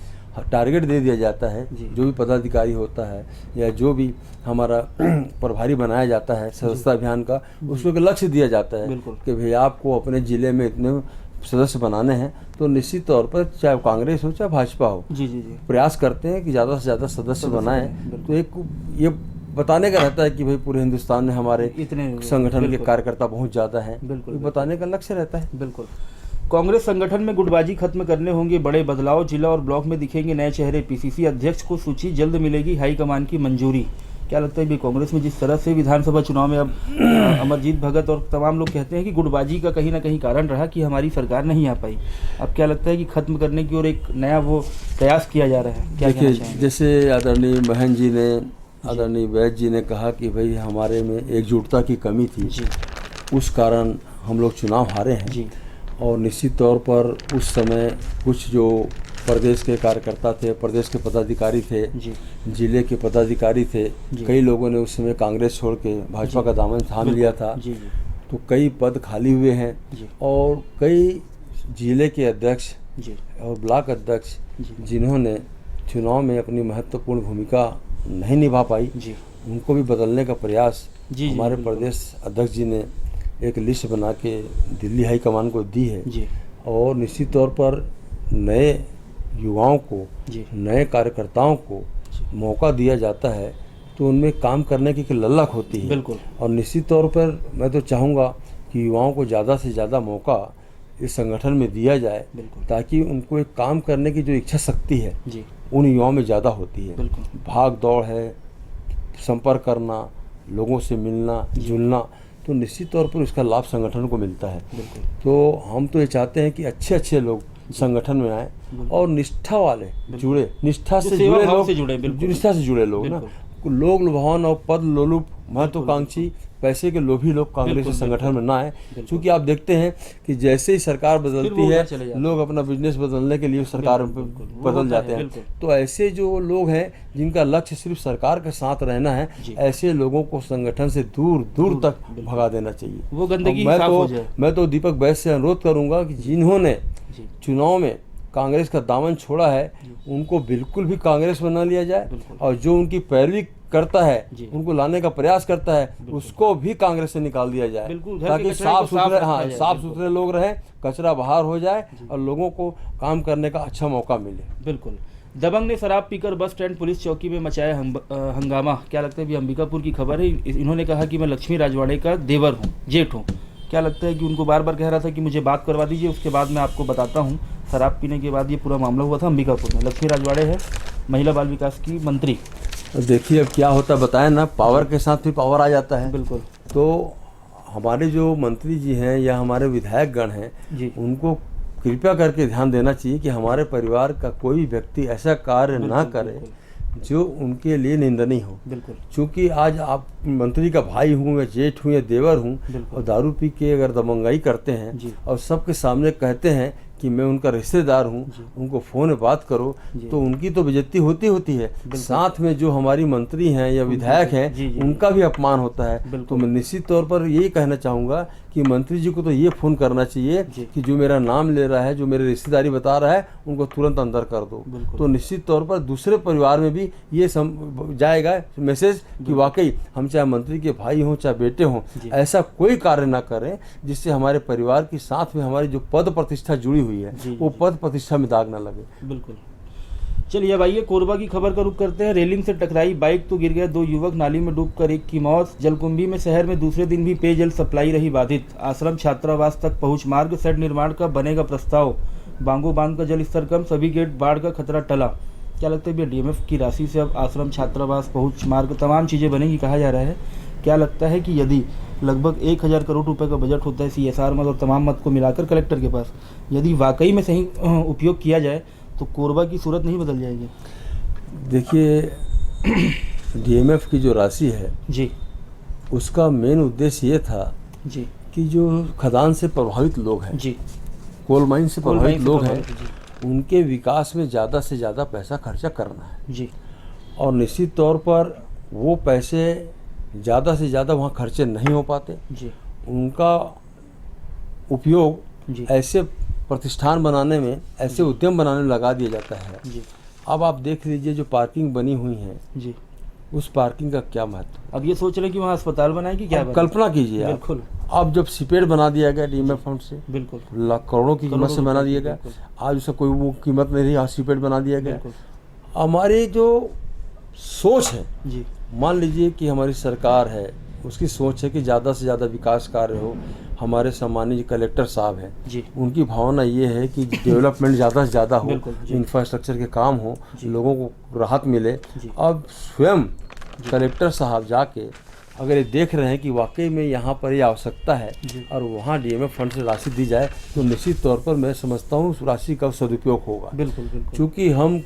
टारगेट दे दिया जाता है। जो भी पदाधिकारी होता है या जो भी हमारा प्रभारी बनाया जाता है सदस्यता अभियान का, उसको एक लक्ष्य दिया जाता है कि भाई आपको अपने ज़िले में इतने सदस्य बनाने हैं। तो निश्चित तौर पर चाहे कांग्रेस हो चाहे भाजपा हो, प्रयास करते हैं कि ज़्यादा से ज़्यादा सदस्य बनाएं। तो एक ये बताने का रहता है कि भाई पूरे हिंदुस्तान में हमारे इतने संगठन के कार्यकर्ता बहुत ज़्यादा हैं, बिल्कुल बताने का लक्ष्य रहता है। बिल्कुल। कांग्रेस संगठन में गुटबाजी खत्म करने होंगे बड़े बदलाव, जिला और ब्लॉक में दिखेंगे नए चेहरे। पीसीसी अध्यक्ष को सूची जल्द मिलेगी हाईकमान की मंजूरी। क्या लगता है भी कांग्रेस में जिस तरह से विधानसभा चुनाव में अब अमरजीत भगत और तमाम लोग कहते हैं कि गुटबाजी का कहीं ना कहीं कारण रहा कि हमारी सरकार नहीं आ पाई, अब क्या लगता है कि खत्म करने की ओर एक नया वो प्रयास किया जा रहा है? क्या देखिए, जैसे आदरणीय महन जी ने, आदरणीय वैद्य जी ने कहा कि भाई हमारे में एकजुटता की कमी थी, उस कारण हम लोग चुनाव हारे हैं। और निश्चित तौर पर उस समय कुछ जो प्रदेश के कार्यकर्ता थे, प्रदेश के पदाधिकारी थे, जिले के पदाधिकारी थे, कई लोगों ने उस समय कांग्रेस छोड़ के भाजपा का दामन थाम लिया था। तो कई पद खाली हुए हैं और कई जिले के अध्यक्ष और ब्लॉक अध्यक्ष जिन्होंने चुनाव में अपनी महत्वपूर्ण भूमिका नहीं निभा पाई, उनको भी बदलने का प्रयास हमारे प्रदेश अध्यक्ष जी ने एक लिस्ट बना के दिल्ली हाईकमान को दी है। और निश्चित तौर पर नए युवाओं को, नए कार्यकर्ताओं को मौका दिया जाता है तो उनमें काम करने की एक ललक होती है। बिल्कुल। और निश्चित तौर पर मैं तो चाहूँगा कि युवाओं को ज़्यादा से ज़्यादा मौका इस संगठन में दिया जाए, ताकि उनको एक काम करने की जो इच्छा शक्ति है उन युवाओं में ज़्यादा होती है। भाग दौड़ है, संपर्क करना, लोगों से मिलना जुलना, तो निश्चित तौर पर इसका लाभ संगठन को मिलता है। तो हम तो ये चाहते हैं कि अच्छे अच्छे लोग संगठन में आए और निष्ठा वाले जुड़े, निष्ठा से जुड़े लोग ना, लोग लुभावन और पद लोलुप महत्वाकांक्षी पैसे के लोभी लोग कांग्रेस के संगठन में ना आए। क्योंकि आप देखते हैं कि जैसे ही सरकार बदलती है लोग अपना बिजनेस बदलने के लिए सरकार बदल जाते हैं। तो ऐसे जो लोग हैं जिनका लक्ष्य सिर्फ सरकार के साथ रहना है, ऐसे लोगों को संगठन से दूर दूर तक भगा देना चाहिए। वो गंदगी मैं तो दीपक बैस से अनुरोध करूंगा कि जिन्होंने चुनाव में कांग्रेस का दामन छोड़ा है उनको बिल्कुल भी कांग्रेस में न लिया जाए, और जो उनकी पैरवी करता है उनको लाने का प्रयास करता है उसको भी कांग्रेस से निकाल दिया जाए, ताकि साफ सुथरे लोग रहें, कचरा बाहर हो जाए और लोगों को काम करने का अच्छा मौका मिले। बिल्कुल। दबंग ने शराब पीकर बस स्टैंड पुलिस चौकी में मचाया हंगामा। क्या लगता है? अभी अंबिकापुर की खबर है। इन्होंने कहा कि मैं लक्ष्मी राजवाड़े का देवर हूँ, जेठ हूँ। क्या लगता है कि उनको बार बार कह रहा था कि मुझे बात करवा दीजिए, उसके बाद मैं आपको बताता हूँ। शराब पीने के बाद ये पूरा मामला हुआ था अंबिकापुर में। लक्ष्मी राजवाड़े है महिला बाल विकास की मंत्री। देखिए अब क्या होता है बताएं ना, पावर के साथ भी पावर आ जाता है। बिल्कुल। तो हमारे जो मंत्री जी हैं या हमारे विधायक गण हैं उनको कृपया करके ध्यान देना चाहिए कि हमारे परिवार का कोई व्यक्ति ऐसा कार्य ना करे जो उनके लिए निंदनीय हो। बिल्कुल। क्योंकि आज आप मंत्री का भाई हूँ या जेठ हूँ या देवर हूँ और दारू पी के अगर दबंगाई करते हैं और सबके सामने कहते हैं कि मैं उनका रिश्तेदार हूँ, उनको फ़ोन में बात करो, तो उनकी तो बेइज्जती होती है, साथ में जो हमारी मंत्री हैं या विधायक हैं उनका भी अपमान होता है। तो मैं निश्चित तौर पर यही कहना चाहूँगा कि मंत्री जी को तो ये फ़ोन करना चाहिए कि जो मेरा नाम ले रहा है, जो मेरी रिश्तेदारी बता रहा है, उनको तुरंत अंदर कर दो। तो निश्चित तौर पर दूसरे परिवार में भी ये जाएगा मैसेज कि वाकई हम चाहे मंत्री के भाई हों चाहे बेटे हों, ऐसा कोई कार्य ना करें जिससे हमारे परिवार के साथ में हमारी जो पद प्रतिष्ठा जुड़ी हुई है वो पद प्रतिष्ठा में दाग ना लगे। बिल्कुल। चलिए अब आइए कोरबा की खबर का रुख करते हैं। रेलिंग से टकराई बाइक तो गिर गए 2 युवक, नाली में डूबकर एक की मौत। जलकुंभी में शहर में दूसरे दिन भी पेयजल सप्लाई रही बाधित। आश्रम छात्रावास तक पहुंच मार्ग शेड निर्माण का बनेगा प्रस्ताव। बांगो बांध का जल स्तर कम, सभी गेट बाढ़ का खतरा टला। क्या लगता है भैया, डीएमएफ की राशि से अब आश्रम छात्रावास पहुंच मार्ग तमाम चीज़ें बनेंगी कहा जा रहा है। क्या लगता है कि यदि लगभग 1000 करोड़ रुपए का बजट होता है CSR मद और तमाम मद को मिलाकर कलेक्टर के पास, यदि वाकई में सही उपयोग किया जाए तो कोरबा की सूरत नहीं बदल जाएगी? देखिए डीएमएफ की जो राशि है जी, उसका मेन उद्देश्य ये था जी कि जो खदान से प्रभावित लोग हैं जी, कोल माइन से प्रभावित लोग हैं, उनके विकास में ज़्यादा से ज़्यादा पैसा खर्चा करना है जी। और निश्चित तौर पर वो पैसे ज़्यादा से ज़्यादा वहाँ खर्चे नहीं हो पाते जी। उनका उपयोग जी। ऐसे प्रतिष्ठान बनाने में, ऐसे उद्यम बनाने में लगा दिया जाता है जी। अब आप देख लीजिए जो पार्किंग बनी हुई है जी, उस पार्किंग का क्या महत्व। अब ये सोच रहे कि वहाँ अस्पताल बनाएगी क्या? कल्पना कीजिए आप, बिल्कुल। अब जब सीपेड बना दिया गया डीएमएफ फंड से, बिल्कुल लाख करोड़ों की कीमत से बना दिया गया, आज उसका कोई वो कीमत नहीं रही, आज सीपेड बना दिया गया। हमारी जो सोच है जी, मान लीजिए कि हमारी सरकार है, उसकी सोच है कि ज़्यादा से ज़्यादा विकास कार्य हो। हमारे सम्मानित कलेक्टर साहब हैं जी, उनकी भावना ये है कि डेवलपमेंट ज़्यादा से ज़्यादा हो, इंफ्रास्ट्रक्चर के काम हो, लोगों को राहत मिले। अब स्वयं कलेक्टर साहब जाके अगर ये देख रहे हैं कि वाकई में यहाँ पर ये आवश्यकता है और वहाँ डीएमएफ फंड से राशि दी जाए तो निश्चित तौर पर मैं समझता हूँ उस राशि का सदुपयोग होगा। बिल्कुल बिल्कुल। क्योंकि हम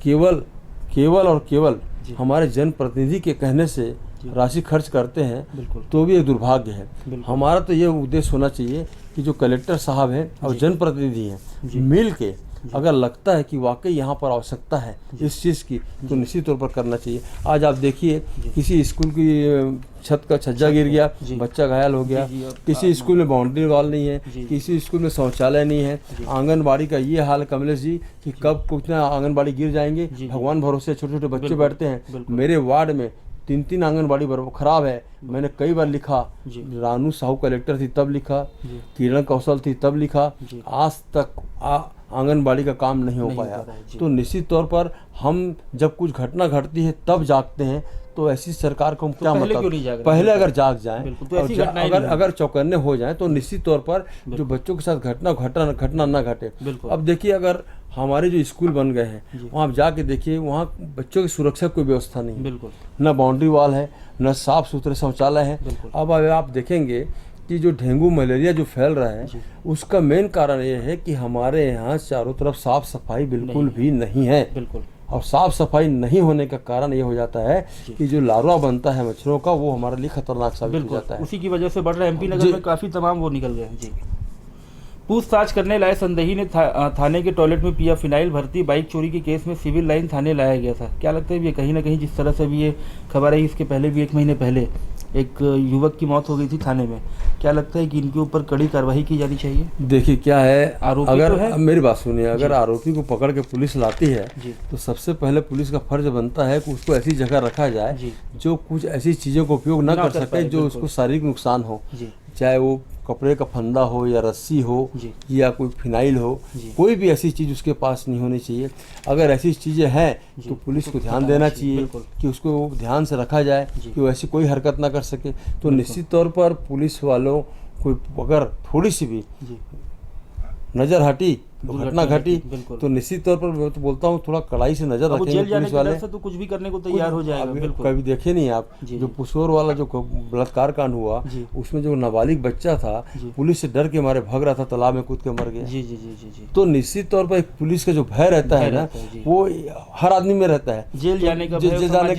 केवल हमारे जनप्रतिनिधि के कहने से राशि खर्च करते हैं तो भी ये दुर्भाग्य है। हमारा तो ये उद्देश्य होना चाहिए कि जो कलेक्टर साहब हैं और जनप्रतिनिधि हैं मिल के अगर लगता है कि वाकई यहाँ पर आवश्यकता है इस चीज़ की तो निश्चित तौर पर करना चाहिए। आज आप देखिए किसी स्कूल की छत का छज्जा गिर गया, बच्चा घायल हो गया, किसी स्कूल में बाउंड्री वॉल नहीं है, किसी स्कूल में शौचालय नहीं है, आंगनबाड़ी का ये हाल कमलेश जी कि कब कितना आंगनबाड़ी गिर जाएंगे, भगवान भरोसे छोटे छोटे बच्चे बैठते हैं। मेरे वार्ड में 3 खराब ख़राब है। मैंने कई बार लिखा, रानू साहू कलेक्टर थी तब लिखा, किरण कौशल थी तब लिखा, आंगनबाड़ी का काम नहीं हो पाया। तो निश्चित तौर पर हम जब कुछ घटना घटती है तब जागते हैं, तो ऐसी सरकार को क्या मतलब पहले अगर जाग जाएं, तो अगर चौकन्ने हो जाएं, तो निश्चित तौर पर जो बच्चों के साथ घटना ना घटे। अब देखिए, अगर हमारे जो स्कूल बन गए हैं वहाँ आप जाके देखिए, वहाँ बच्चों की सुरक्षा कोई व्यवस्था नहीं, बिल्कुल न बाउंड्री वॉल है, न साफ सुथरे शौचालय है। अब आप देखेंगे कि जो डेंगू मलेरिया जो फैल रहा है, उसका मेन कारण ये है कि हमारे यहाँ चारों तरफ साफ सफाई बिल्कुल भी नहीं है। बिल्कुल। और साफ सफाई नहीं होने का कारण ये हो जाता है कि जो लार्वा बनता है मच्छरों का, वो हमारे लिए खतरनाक साबित हो जाता है। उसी की वजह से बढ़ रहा है। एमपी नगर में काफी तमाम वो निकल गए हैं जी। पूछताछ करने लाए संदेही ने थाने के टॉयलेट में पिया फिनाइल, भर्ती बाइक चोरी के केस में सिविल लाइन थाने लाया गया था। क्या लगता है ये कहीं ना कहीं जिस तरह से भी ये खबर आई, इसके पहले भी 1 महीने पहले एक युवक की मौत हो गई थी थाने में, क्या लगता है कि इनके ऊपर कड़ी कार्रवाई की जानी चाहिए? देखिए क्या है, आरोपी अगर तो है? मेरी बात सुनिए, अगर आरोपी को पकड़ के पुलिस लाती है तो सबसे पहले पुलिस का फर्ज बनता है कि उसको ऐसी जगह रखा जाए जो कुछ ऐसी चीज़ों का उपयोग ना कर सके जो उसको शारीरिक नुकसान हो, चाहे वो कपड़े का फंदा हो या रस्सी हो या कोई फिनाइल हो, कोई भी ऐसी चीज़ उसके पास नहीं होनी चाहिए। अगर ऐसी चीज़ें हैं तो पुलिस को ध्यान देना चाहिए कि उसको ध्यान से रखा जाए कि वो ऐसी कोई हरकत ना कर सके। तो निश्चित तौर पर पुलिस वालों को अगर थोड़ी सी भी नज़र हटी, घटना घटी, तो निश्चित तौर पर मैं तो बोलता हूँ थोड़ा कड़ाई से नजर रखेंगे पुलिस वाले, तो कुछ भी करने को तैयार हो जाएगा। कभी देखे नहीं आप जो पुशोर वाला जो बलात्कार कांड हुआ, उसमें जो नाबालिग बच्चा था पुलिस से डर के मारे भाग रहा था, तालाब में कूद के मर गया। जी जी जी जी जी। तो निश्चित तौर पर एक पुलिस का जो भय रहता है ना, वो हर आदमी में रहता है, जेल जाने का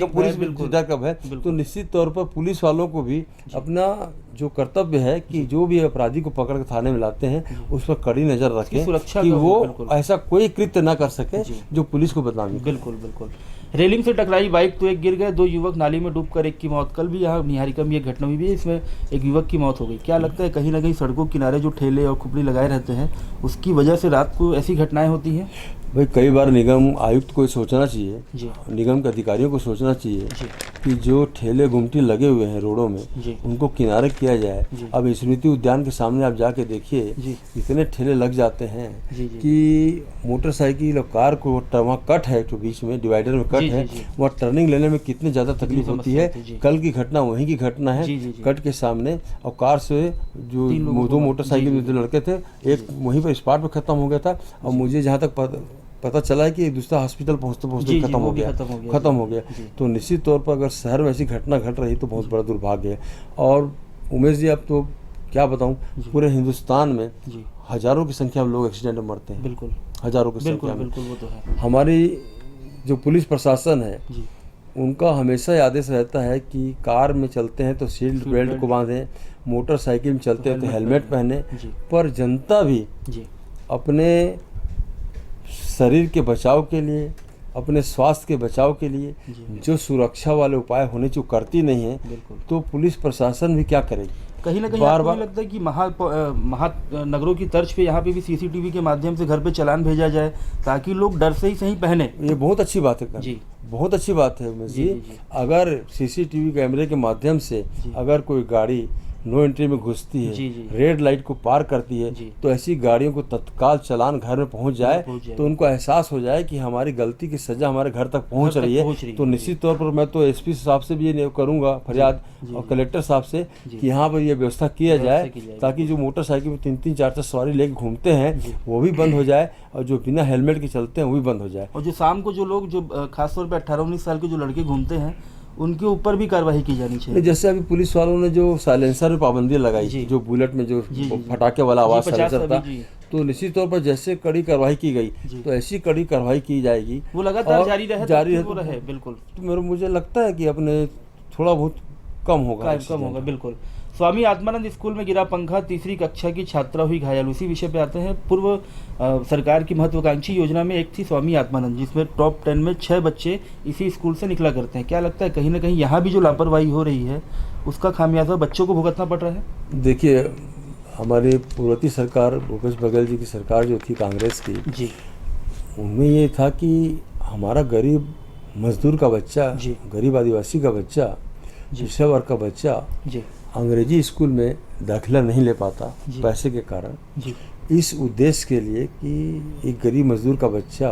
पुलिस डर का भय। तो निश्चित तौर पर पुलिस वालों को भी अपना जो कर्तव्य है कि जो भी अपराधी को पकड़ के थाने में लाते हैं उस पर कड़ी नजर रखें कि वो ऐसा कोई कृत्य ना कर सके जो पुलिस को बदनामी। बिल्कुल बिल्कुल। रेलिंग से टकराई बाइक तो एक गिर गए, 2 युवक नाली में डूबकर एक की मौत। कल भी यहाँ निहारिका में ये घटना हुई है, इसमें एक युवक की मौत हो गई। क्या लगता है कहीं ना कहीं सड़कों किनारे जो ठेले और खुपड़ी लगाए रहते हैं उसकी वजह से रात को ऐसी घटनाएं होती हैं? भाई कई बार निगम आयुक्त को सोचना चाहिए, निगम के अधिकारियों को सोचना चाहिए कि जो ठेले गुमटी लगे हुए हैं रोडों में उनको किनारे किया जाए। अब स्मृति उद्यान के सामने आप जाके देखिए, इतने ठेले लग जाते हैं कि मोटरसाइकिल और कार को वहाँ कट है, तो बीच में डिवाइडर में कट है, वहाँ टर्निंग लेने में कितनी ज़्यादा तकलीफ होती है। कल की घटना वहीं की घटना है, कट के सामने, और कार से जो 2 मोटरसाइकिल में 2 लड़के थे, एक वहीं पर स्पॉट पर खत्म हो गया था। और मुझे जहाँ तक पता चला है कि दूसरा हॉस्पिटल पहुंचते खत्म हो गया। तो निश्चित तौर पर अगर शहर में ऐसी घटना घट रही तो बहुत बड़ा दुर्भाग्य है। और उमेश जी, अब तो क्या बताऊं, पूरे हिंदुस्तान में हजारों की संख्या में लोग एक्सीडेंट में मरते हैं। बिल्कुल, हजारों की संख्या में। वो तो है। हमारी जो पुलिस प्रशासन है उनका हमेशा आदेश रहता है कि कार में चलते हैं तो सीट बेल्ट को बांधें, मोटरसाइकिल में चलते हैं तो हेलमेट पहने। पर जनता भी अपने शरीर के बचाव के लिए, अपने स्वास्थ्य के बचाव के लिए जो सुरक्षा वाले उपाय होने जो करती नहीं है, तो पुलिस प्रशासन भी क्या करेगी? कहीं ना कहीं बार लगता है कि महानगरों की तर्ज पे यहाँ पे भी सीसीटीवी के माध्यम से घर पे चालान भेजा जाए ताकि लोग डर से ही सही पहने। ये बहुत अच्छी बात है जी, बहुत अच्छी बात है उमेश जी। अगर सीसीटीवी कैमरे के माध्यम से अगर कोई गाड़ी नो एंट्री में घुसती है, रेड लाइट को पार करती है, तो ऐसी गाड़ियों को तत्काल चालान घर में पहुंच जाए तो उनको एहसास हो जाए कि हमारी गलती की सजा हमारे घर तक पहुंच रही है। तो निश्चित तौर पर मैं तो एसपी साहब से भी ये करूंगा फरियाद, और कलेक्टर साहब से कि यहाँ पर ये व्यवस्था किया जाए ताकि जो मोटरसाइकिल में 3-3, 4-4 सवारी लेके घूमते हैं वो भी बंद हो जाए, और जो बिना हेलमेट के चलते हैं वो भी बंद हो जाए। और जो शाम को जो लोग, जो खासतौर पर 18-19 साल के जो लड़के घूमते हैं, उनके ऊपर भी कार्रवाई की जानी चाहिए। जैसे अभी पुलिस वालों ने जो साइलेंसर में पाबंदी लगाई, जो बुलेट में जो फटाके वाला आवाज साइलेंसर था, तो निश्चित तौर पर जैसे कड़ी कार्रवाई की गई तो ऐसी कड़ी कार्रवाई की जाएगी, वो लगातार जारी रहे। बिल्कुल। तो मुझे लगता है कि अपने थोड़ा बहुत कम होगा। बिल्कुल। स्वामी आत्मानंद स्कूल में गिरा पंखा, 3री कक्षा की छात्रा हुई घायल। उसी विषय पे आते हैं। पूर्व सरकार की महत्वाकांक्षी योजना में एक थी स्वामी आत्मानंद, जिसमें टॉप 10 में 6 बच्चे इसी स्कूल से निकला करते हैं। क्या लगता है कहीं ना कहीं यहाँ भी जो लापरवाही हो रही है उसका खामियाजा बच्चों को भुगतना पड़ रहा है? देखिए, हमारी पूर्ववर्ती सरकार, भूपेश बघेल जी की सरकार जो थी कांग्रेस की, उनमें ये था कि हमारा गरीब मजदूर का बच्चा, गरीब आदिवासी का बच्चा, पिछड़ा वर्ग का बच्चा अंग्रेजी स्कूल में दाखिला नहीं ले पाता पैसे के कारण, इस उद्देश्य के लिए कि एक गरीब मजदूर का बच्चा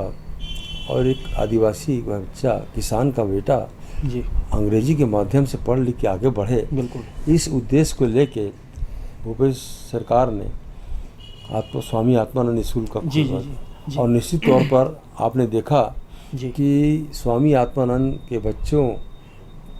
और एक आदिवासी का बच्चा, किसान का बेटा जी अंग्रेजी के माध्यम से पढ़ लिख के आगे बढ़े, बिल्कुल इस उद्देश्य को लेके भूपेश सरकार ने स्वामी आत्मानंद स्कूल का जी खोला। जी जी और निश्चित तौर पर आपने देखा जी कि स्वामी आत्मानंद के बच्चों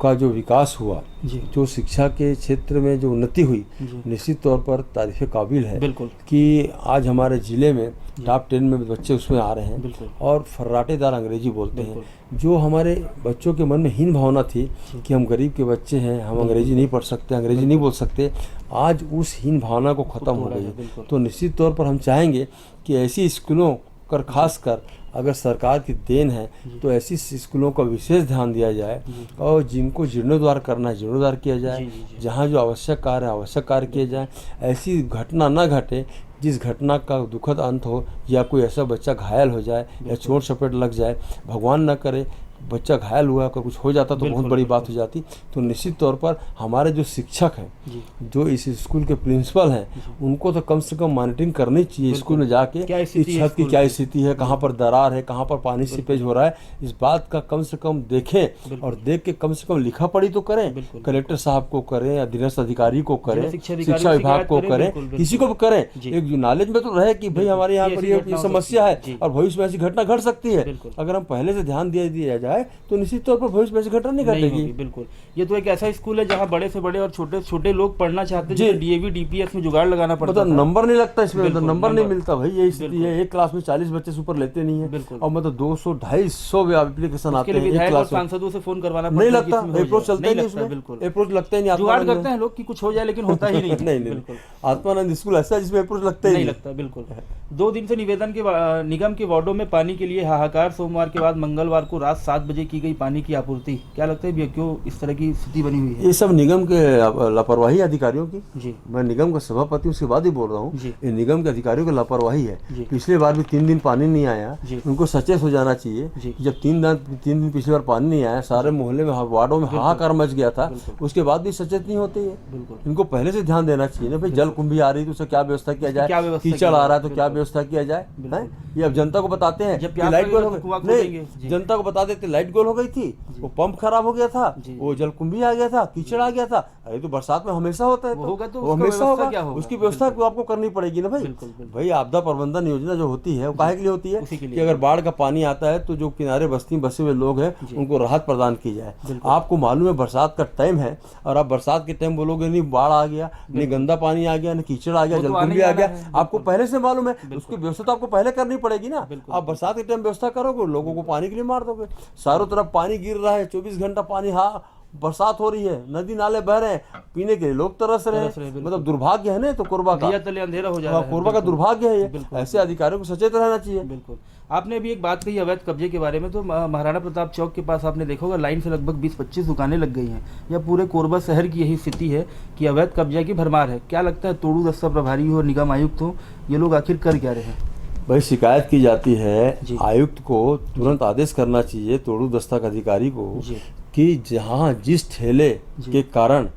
का जो विकास हुआ, जी जो शिक्षा के क्षेत्र में जो उन्नति हुई, जी निश्चित तौर पर तारीफ़ काबिल है बिल्कुल कि आज हमारे ज़िले में टॉप 10 में बच्चे उसमें आ रहे हैं बिल्कुल और फर्राटेदार अंग्रेजी बोलते हैं। बिल्कुल जो हमारे बच्चों के मन में हीन भावना थी कि हम गरीब के बच्चे हैं, हम अंग्रेजी नहीं पढ़ सकते, अंग्रेजी नहीं बोल सकते, आज उस हीन भावना को ख़त्म हो गई है। तो निश्चित तौर पर हम चाहेंगे कि ऐसी स्कूलों कर खासकर अगर सरकार की देन है तो ऐसी स्कूलों का विशेष ध्यान दिया जाए और जिनको जीर्णोद्धार करना है जीर्णोद्धार किया जाए, जहाँ जो आवश्यक कार्य है आवश्यक कार्य किए जाए। ऐसी घटना न घटे जिस घटना का दुखद अंत हो या कोई ऐसा बच्चा घायल हो जाए या चोट चपेट लग जाए, भगवान न करे बच्चा घायल हुआ का कुछ हो जाता तो बहुत बड़ी बात हो जाती। तो निश्चित तौर पर हमारे जो शिक्षक हैं, जो इस स्कूल के प्रिंसिपल हैं, उनको तो कम से कम मॉनिटरिंग करनी चाहिए स्कूल में जाके इस छत की क्या स्थिति है, कहाँ पर दरार है, कहाँ पर पानी सीपेज हो रहा है, इस बात का कम से कम देखें और देख के कम से कम लिखा पढ़ी तो करें। कलेक्टर साहब को करें, अधीनस्थ अधिकारी को करें, शिक्षा विभाग को करें, किसी को भी करें, एक नॉलेज में तो रहे कि भाई हमारे यहाँ पर ये समस्या है और भविष्य में ऐसी घटना घट सकती है। अगर हम पहले से ध्यान दिया जाए तो निश्चित तौर पर भविष्य में ऐसी घटना नहीं घटेगी। बिल्कुल, ये तो एक ऐसा स्कूल है जहाँ बड़े से बड़े और छोटे छोटे लोग पढ़ना चाहते हैं, डीएवी डीपीएस में जुगाड़ लगाना पड़ता है। मतलब नंबर नहीं लगता इसमें, नंबर नहीं मिलता भाई, यही स्थिति है। एक क्लास में 40 बच्चे ऊपर लेते नहीं है और मतलब 200-250 एप्लीकेशन आते हैं एक क्लास में। सांसदों से फोन करवाना नहीं लगता, अप्रोच चलता ही नहीं उसमें, बिल्कुल अप्रोच लगता ही नहीं। जुगाड़ करते हैं लोग कि कुछ हो जाए लेकिन होता ही नहीं। नहीं, आत्मानंद स्कूल ऐसा है जिसमें अप्रोच लगता ही नहीं लगता। बिल्कुल 2 दिन से निवेदन के निगम के वार्डों में पानी के लिए हाहाकार। सोमवार के बाद मंगलवार को रात 7 बजे की गई पानी की आपूर्ति। क्या लगता है भैया क्यों इस तरह की स्थिति बनी हुई है? ये सब निगम के लापरवाही अधिकारियों की। जी, मैं निगम का सभापति उसके बाद ही बोल रहा हूँ, ये निगम के अधिकारियों की लापरवाही है। पिछले बार भी 3 दिन पानी नहीं आया, उनको सचेत हो जाना चाहिए कि जब 3 दिन पिछली बार पानी नहीं आया, सारे मोहल्ले में वार्डों में हाहाकार मच गया था, उसके बाद भी सचेत नहीं होते है। इनको पहले से ध्यान देना चाहिए ना भाई, जल कुंभी आ रही तो उसका क्या व्यवस्था किया जाए, कीचड़ आ रहा है तो क्या व्यवस्था किया जाए। ये अब जनता को बताते हैं कि लाइट गोल हो गई, नहीं जनता को बता देते लाइट गोल हो गई थी, वो पंप खराब हो गया था, वो जल कुंभी आ गया था, कीचड़ आ गया था। अरे तो बरसात में हमेशा होता है, तो हमेशा होगा, उसकी व्यवस्था आपको करनी पड़ेगी ना भाई। भाई आपदा प्रबंधन योजना जो होती है वो काहे के लिए होती है कि अगर बाढ़ का पानी आता है तो जो किनारे बस्ती बसे हुए लोग हैं उनको राहत प्रदान की जाए। आपको मालूम है बरसात का टाइम है और आप बरसात के टाइम बोलोगे नहीं बाढ़ आ गया, नहीं गंदा पानी आ गया, नहीं कीचड़ आ गया, जल कुंभी आ गया, आपको पहले से मालूम है, उसकी व्यवस्था तो आपको पहले करनी पड़ेगी ना। आप बरसात के टाइम व्यवस्था करोगे, लोगों को पानी के लिए मार दोगे। चारों तरफ पानी गिर रहा है, 24 घंटा पानी, बरसात हो रही है, नदी नाले बह रहे हैं, पीने के लिए लोग तरस रहे हैं। मतलब दुर्भाग्य है ना, तो कोरबा का अंधेरा हो जा रहा है, कोरबा का दुर्भाग्य है ये। ऐसे अधिकारियों को सचेत रहना चाहिए। बिल्कुल। आपने अभी एक बात कही अवैध कब्जे के बारे में, तो महाराणा प्रताप चौक के पास आपने देखा होगा लाइन से लगभग 20-25 दुकानें लग गई हैं। या पूरे कोरबा शहर की यही स्थिति है कि अवैध कब्जा की भरमार है। क्या लगता है तोड़ू दस्ता प्रभारी हो, निगम आयुक्त हो, ये लोग आखिर कर क्या रहे हैं? भाई शिकायत की जाती है, आयुक्त को तुरंत आदेश करना चाहिए तोड़ू दस्ता के अधिकारी को कि जहाँ जिस ठेले के कारण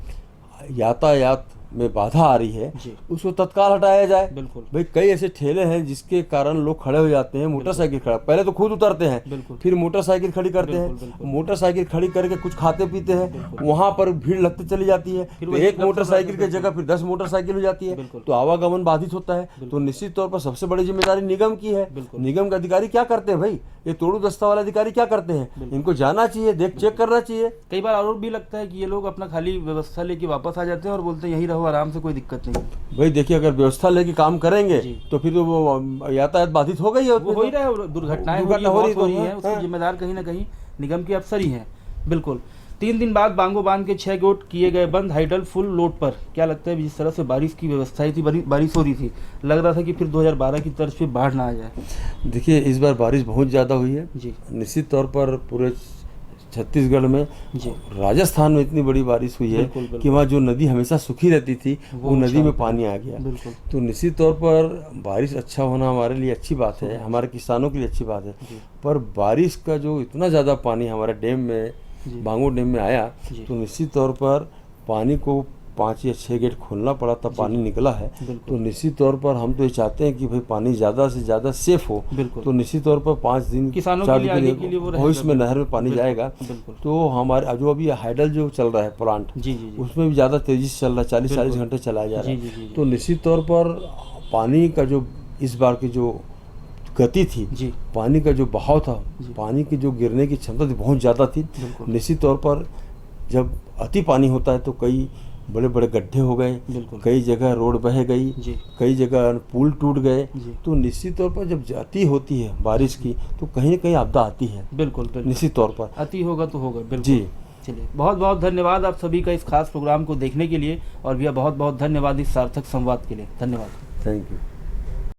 यातायात में बाधा आ रही है उसको तत्काल हटाया जाए। बिल्कुल भाई कई ऐसे ठेले हैं जिसके कारण लोग खड़े हो जाते हैं, मोटरसाइकिल खड़ा, पहले तो खुद उतरते हैं, फिर मोटरसाइकिल खड़ी करते हैं, मोटरसाइकिल खड़ी करके कुछ खाते पीते हैं, वहां पर भीड़ लगती चली जाती है, तो एक मोटरसाइकिल की जगह फिर 10 मोटरसाइकिल हो जाती है, तो आवागमन बाधित होता है। तो निश्चित तौर पर सबसे बड़ी जिम्मेदारी निगम की है। निगम के अधिकारी क्या करते हैं भाई, ये तोड़ू दस्ता वाले अधिकारी क्या करते हैं, इनको जाना चाहिए, देख चेक करना चाहिए। कई बार आरोप भी लगता है कि ये लोग अपना खाली व्यवस्था लेके वापस आ जाते हैं और बोलते हैं यही रहो आराम से, कोई दिक्कत नहीं। भाई देखिए अगर व्यवस्था लेके काम करेंगे तो फिर तो वो यातायात बाधित हो गई है, वो हो ही रहा है, दुर्घटनाएं हो रही है, उसके जिम्मेदार कहीं ना कहीं निगम के अफसर ही हैं। बिल्कुल। 3 दिन बाद बांगो बांध के 6 गेट किए गए बंद, हाइडल फुल लोड पर। क्या लगता है जिस तरह से बारिश की व्यवस्था थी, बारिश हो रही थी, लग रहा था कि फिर 2012 की तर्ज पे बाढ़ ना आ जाए। देखिए इस बार बारिश बहुत ज़्यादा हुई है जी, निश्चित तौर पर पूरे छत्तीसगढ़ में, राजस्थान में इतनी बड़ी बारिश हुई है कि वहाँ जो नदी हमेशा सूखी रहती थी वो नदी में पानी आ गया। तो निश्चित तौर पर बारिश अच्छा होना हमारे लिए अच्छी बात है, हमारे किसानों के लिए अच्छी बात है। पर बारिश का जो इतना ज़्यादा पानी हमारे डैम में, बांगो डैम में आया, तो निश्चित तौर पर पानी को 5 या 6 गेट खोलना पड़ा तब पानी निकला है। बिल्कुल। तो निश्चित तौर पर हम तो ये चाहते हैं कि भाई पानी ज़्यादा से ज़्यादा सेफ हो। बिल्कुल। तो निश्चित तौर पर 5 दिन किसानों 4 के लिए दिन आगे के लिए वो रहेगा। भविष्य में नहर में पानी बिल्कुल, जाएगा। बिल्कुल। तो हमारे जो अभी हाइडल जो चल रहा है प्लांट, जी जी जी। उसमें भी ज़्यादा तेज़ी से चल रहा है, 40-40 बिल्कुल। घंटे चलाया जा रहा जी, जी, जी, है। जी। तो निश्चित तौर पर पानी का जो इस बार की जो गति थी, जी। पानी का जो बहाव था, जी। पानी की जो गिरने की क्षमता थी बहुत ज़्यादा थी। बिल्कुल। निश्चित तौर पर जब अति पानी होता है तो कई बड़े बड़े गड्ढे हो गए, बिल्कुल। कई जगह रोड बह गई, जी। कई जगह पुल टूट गए। जी। तो निश्चित तौर पर जब अति होती है बारिश की तो कहीं न कहीं आपदा आती है, बिल्कुल बिल्कुल। निश्चित तौर पर। अति होगा तो होगा, बिल्कुल। जी। चलिए, बहुत बहुत धन्यवाद आप सभी का इस खास प्रोग्राम को देखने के लिए, और भैया बहुत बहुत धन्यवाद इस सार्थक संवाद के लिए। धन्यवाद। Thank you.